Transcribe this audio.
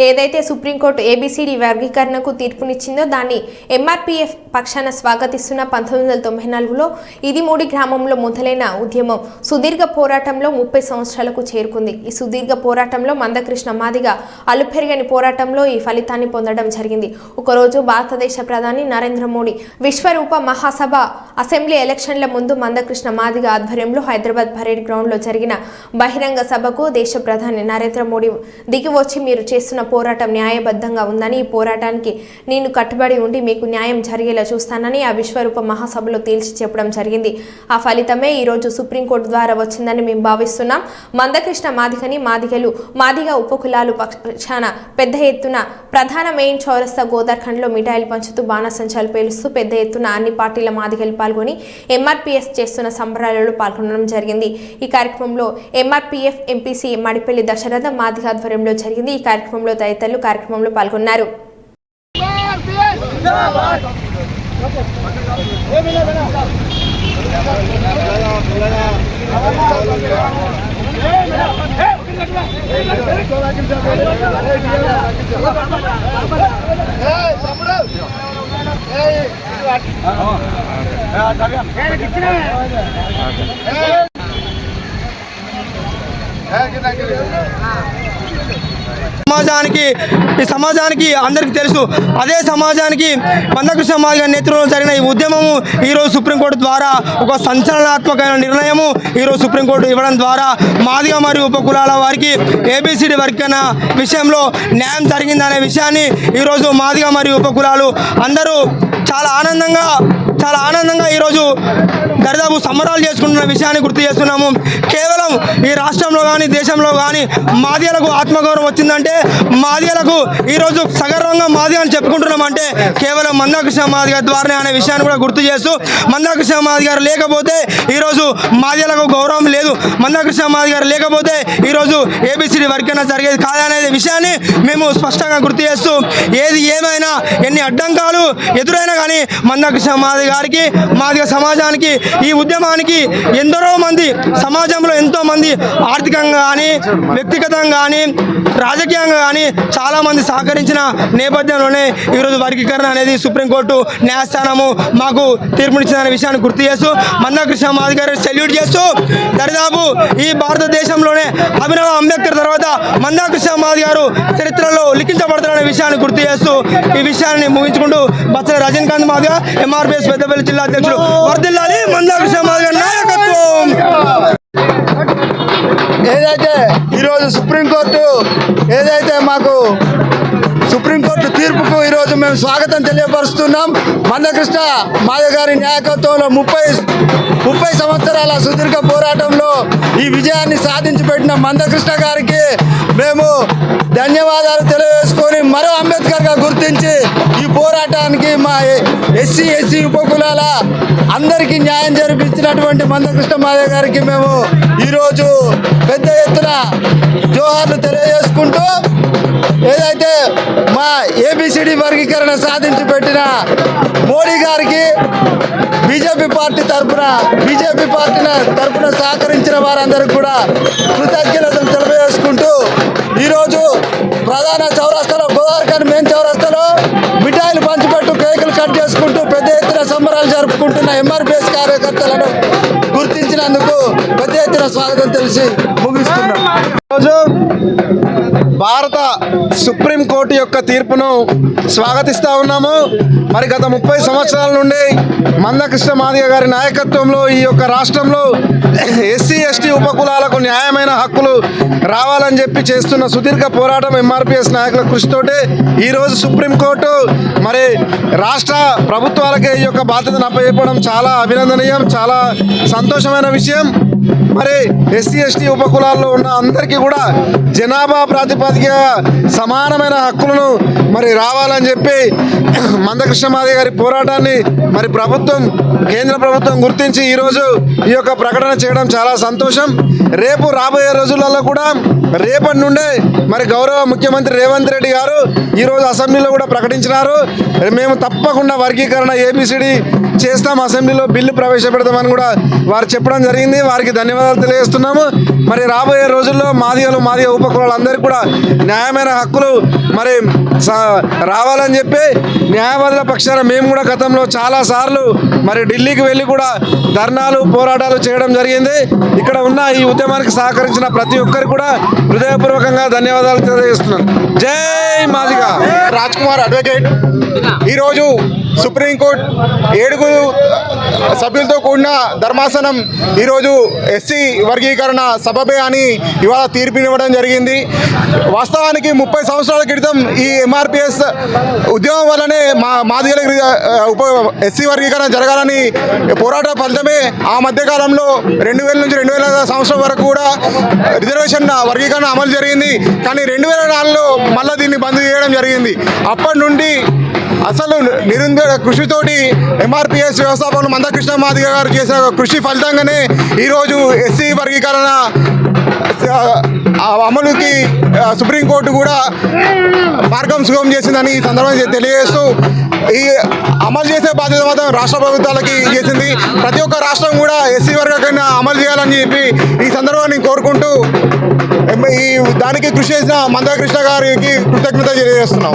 ఏదైతే supreme court A B C D వర్గీకరణకు తీర్పునిచ్చిందో దాన్ని ఎంఆర్పీఎఫ్ పక్షాన స్వాగతిస్తున్న 1994లో ఇది మూడి గ్రామంలో మొదలైన ఉద్యమం సుదీర్ఘ పోరాటంలో 30 సంవత్సరాలకు చేరుకుంది. ఈ సుదీర్ఘ పోరాటంలో మందకృష్ణ మాదిగ అలుపెరగని పోరాటంలో ఈ ఫలితాన్ని పొందడం జరిగింది. ఒకరోజు భారతదేశ ప్రధాని నరేంద్ర మోడీ విశ్వరూప మహాసభ అసెంబ్లీ ఎలక్షన్ల ముందు మందకృష్ణ మాదిగ ఆధ్వర్యంలో హైదరాబాద్ పరేడ్ గ్రౌండ్లో జరిగిన బహిరంగ సభకు దేశ ప్రధాని నరేంద్ర మోడీ దిగి వచ్చి మీరు చేస్తున్న పోరాటం న్యాయబద్ధంగా ఉందని, ఈ పోరాటానికి నేను కట్టుబడి ఉండి మీకు న్యాయం జరిగేలా చూస్తానని ఆ విశ్వరూప మహాసభలో తేల్చి చెప్పడం జరిగింది. ఆ ఫలితమే ఈరోజు సుప్రీంకోర్టు ద్వారా వచ్చిందని మేము భావిస్తున్నాం. మందకృష్ణ మాదిగని మాదిగలు మాదిగ ఉపకులాలు పక్షాన పెద్ద ఎత్తున ప్రధాన మెయిన్ చౌరస్తా గోదార్ఖండ్లో మిఠాయిలు పంచుతూ బాణసంచాలు పేలుస్తూ పెద్ద ఎత్తున అన్ని పార్టీల మాదిగలు పాల్గొని ఎంఆర్పీఎస్ చేస్తున్న సంబరాలలో పాల్గొనడం జరిగింది. ఈ కార్యక్రమంలో ఎంఆర్పీఎఫ్ ఎంపీసీ మడిపల్లి దశరథ మాదిగ ఆధ్వర్యంలో జరిగింది. ఈ కార్యక్రమంలో తదితరులు కార్యక్రమంలో పాల్గొన్నారు. సమాజానికి అందరికీ తెలుసు. అదే సమాజానికి మందకృష్ణ మాదిగ నేతృత్వంలో జరిగిన ఈ ఉద్యమము ఈరోజు సుప్రీంకోర్టు ద్వారా ఒక సంచలనాత్మకమైన నిర్ణయము ఈరోజు సుప్రీంకోర్టు ఇవ్వడం ద్వారా మాదిగ మరియు ఉపకులాల వారికి ఏబిసిడి వర్గీకరణ విషయంలో న్యాయం జరిగిందనే విషయాన్ని ఈరోజు మాదిగ మరియు ఉపకులాలు అందరూ చాలా ఆనందంగా ఈరోజు దరిదాపు సంబరాలు చేసుకుంటున్న విషయాన్ని గుర్తు చేస్తున్నాము. కేవలం ఈ రాష్ట్రంలో కానీ దేశంలో కానీ మాదిగలకు ఆత్మగౌరవం వచ్చిందంటే, మాదిగలకు ఈరోజు సగర్వంగా మాదిగ అని చెప్పుకుంటున్నామంటే కేవలం మందకృష్ణ మాదిగ ద్వారానే అనే విషయాన్ని కూడా గుర్తు చేస్తూ, మందకృష్ణ మాదిగ గారు లేకపోతే ఈరోజు మాదిగలకు గౌరవం లేదు, మందకృష్ణ మాదిగ గారు లేకపోతే ఈరోజు ఏబిసిడి వర్గీకరణ జరిగేది కాదనే విషయాన్ని మేము స్పష్టంగా గుర్తు చేస్తూ, ఏది ఏమైనా ఎన్ని అడ్డంకాలు ఎదురైనా కానీ మందకృష్ణ మాదిగ గారికి మాదిగ సమాజానికి ఈ ఉద్యమానికి ఎందరో మంది సమాజంలో ఎంతో మంది ఆర్థికంగా కానీ వ్యక్తిగతంగా కానీ రాజకీయంగా కానీ చాలామంది సహకరించిన నేపథ్యంలోనే ఈరోజు వర్గీకరణ అనేది సుప్రీంకోర్టు న్యాయస్థానము మాకు తీర్పునిచ్చిన విషయాన్ని గుర్తు చేస్తూ మందకృష్ణ మాదిగ గారు సెల్యూట్ చేస్తూ, దరిదాపు ఈ భారతదేశంలోనే అభినవ అంబేద్కర్ తర్వాత మందకృష్ణ మాదిగ గారు చరిత్రలో లిఖించబడతారనే విషయాన్ని గుర్తు చేస్తూ ఈ విషయాన్ని ముగించుకుంటూ బచ్చల రజనీకాంత్ మాదిగ ఎంఆర్పీఎస్ పెద్దపల్లి జిల్లా అధ్యక్షుడు వర్ధిల్లాలి మందకృష్ణ మాదిగ నాయకత్వం. ఏదైతే ఈరోజు సుప్రీంకోర్టు మాకు సుప్రీంకోర్టు తీర్పుకు ఈరోజు మేము స్వాగతం తెలియపరుస్తున్నాం. మందకృష్ణ మాదిగ గారి నాయకత్వంలో 30 సంవత్సరాల సుదీర్ఘ పోరాటంలో ఈ విజయాన్ని సాధించి పెట్టిన మందకృష్ణ గారికి మేము ధన్యవాదాలు తెలియజేసుకొని మరో అంబేద్కర్గా గుర్తించి ఈ పోరాటానికి మా ఎస్సీ ఉపకులాల అందరికీ న్యాయం జరిపించినటువంటి మందకృష్ణ మాదిగ గారికి మేము ఈరోజు పెద్ద ఎత్తున జోహార్లు తెలియజేసుకుంటూ, ఏదైతే మా ఏబిసిడి వర్గీకరణ సాధించి పెట్టిన మోడీ గారికి బీజేపీ పార్టీ తరఫున సహకరించిన వారందరికీ కూడా కృతజ్ఞతలు తెలియజేసుకుంటూ, ఈరోజు ప్రధాన చౌరస్తాలో గోదావరిఖండ్ మెయిన్ చౌరస్తాలో మిఠాయిలు పంచిపెట్టు కేకులు కట్ చేసుకుంటూ పెద్ద ఎత్తున సంబరాలు జరుపుకుంటున్న ఎంఆర్పీఎస్ కార్యకర్తలను గుర్తించినందుకు పెద్ద ఎత్తున స్వాగతం తెలిసి ముగిస్తున్నాం. ఈరోజు భారత సుప్రీంకోర్టు యొక్క తీర్పును స్వాగతిస్తూ ఉన్నాము. మరి గత 30 సంవత్సరాల నుండి మందకృష్ణ మాదిగ గారి నాయకత్వంలో ఈ యొక్క రాష్ట్రంలో ఎస్సీ ఉపకులాలకు న్యాయమైన హక్కులు రావాలని చెప్పి చేస్తున్న సుదీర్ఘ పోరాటం ఎంఆర్పీఎస్ నాయకుల కృషితోటి ఈరోజు సుప్రీంకోర్టు మరి రాష్ట్ర ప్రభుత్వాలకే ఈ యొక్క బాధ్యతను అప్పచెప్పడం చాలా అభినందనీయం, చాలా సంతోషమైన విషయం. మరి ఎస్సీ ఉపకులాల్లో ఉన్న అందరికీ కూడా జనాభా ప్రాతిపదిక సమానమైన హక్కులను మరి రావాలని చెప్పి మందకృష్ణ మాదిగ గారి పోరాటాన్ని మరి కేంద్ర ప్రభుత్వం గుర్తించి ఈరోజు ఈ యొక్క ప్రకటన చేయడం చాలా సంతోషం. రేపు రాబోయే రోజులలో కూడా రేపటి నుండే మరి గౌరవ ముఖ్యమంత్రి రేవంత్ రెడ్డి గారు ఈరోజు అసెంబ్లీలో కూడా ప్రకటించినారు. మేము తప్పకుండా వర్గీకరణ ఏబిసిడి చేస్తాం, అసెంబ్లీలో బిల్లు ప్రవేశపెడతామని కూడా వారు చెప్పడం జరిగింది. వారికి ధన్యవాదాలు తెలియజేస్తున్నాము. మరి రాబోయే రోజుల్లో మాదిగ ఉపకులాలందరికీ కూడా న్యాయమైన హక్కులు మరి రావాలని చెప్పి న్యాయవాదుల పక్షాన మేము కూడా గతంలో చాలాసార్లు మరి ఢిల్లీకి వెళ్ళి కూడా ధర్నాలు పోరాటాలు చేయడం జరిగింది. ఇక్కడ ఉన్న ఈ ఉద్యమానికి సహకరించిన ప్రతి ఒక్కరికి కూడా హృదయపూర్వకంగా ధన్యవాదాలు తెలియజేస్తున్నాను. జై మాదిగ. రాజ్ కుమార్ అడ్వకేట్. ఈరోజు సుప్రీంకోర్టు 7 సభ్యులతో కూడిన ధర్మాసనం ఈరోజు ఎస్సీ వర్గీకరణ సబబే అని ఇవాళ తీర్పునివ్వడం జరిగింది. వాస్తవానికి 30 సంవత్సరాల క్రితం ఈ ఎంఆర్పిఎస్ ఉద్యమం వల్లనే మాదిగల ఎస్సీ వర్గీకరణ జరగాలని పోరాట ఫలితమే ఆ మధ్యకాలంలో 2000 నుంచి 2000 సంవత్సరం వరకు కూడా రిజర్వేషన్ వర్గీకరణ అమలు జరిగింది. కానీ 2004లో మళ్ళీ దీన్ని బంద్ చేయడం జరిగింది. అప్పటి నుండి అసలు నిరుంద్ర కృషితోటి ఎంఆర్పిఎస్ వ్యవస్థాపకులు మందకృష్ణ మాదిగ గారు చేసిన కృషి ఫలితంగానే ఈరోజు ఎస్సీ వర్గీకరణ అమలుకి సుప్రీంకోర్టు కూడా మార్గం సుగమం చేసిందని ఈ సందర్భంగా తెలియజేస్తూ ఈ అమలు చేసే బాధ్యత మాత్రం రాష్ట్ర ప్రభుత్వాలకి చేసింది. ప్రతి ఒక్క రాష్ట్రం కూడా ఎస్సీ వర్గీకరణ అమలు చేయాలని చెప్పి ఈ సందర్భాన్ని కోరుకుంటూ ఈ దానికి కృషి చేసిన మందకృష్ణ గారికి కృతజ్ఞత తెలియజేస్తున్నాం.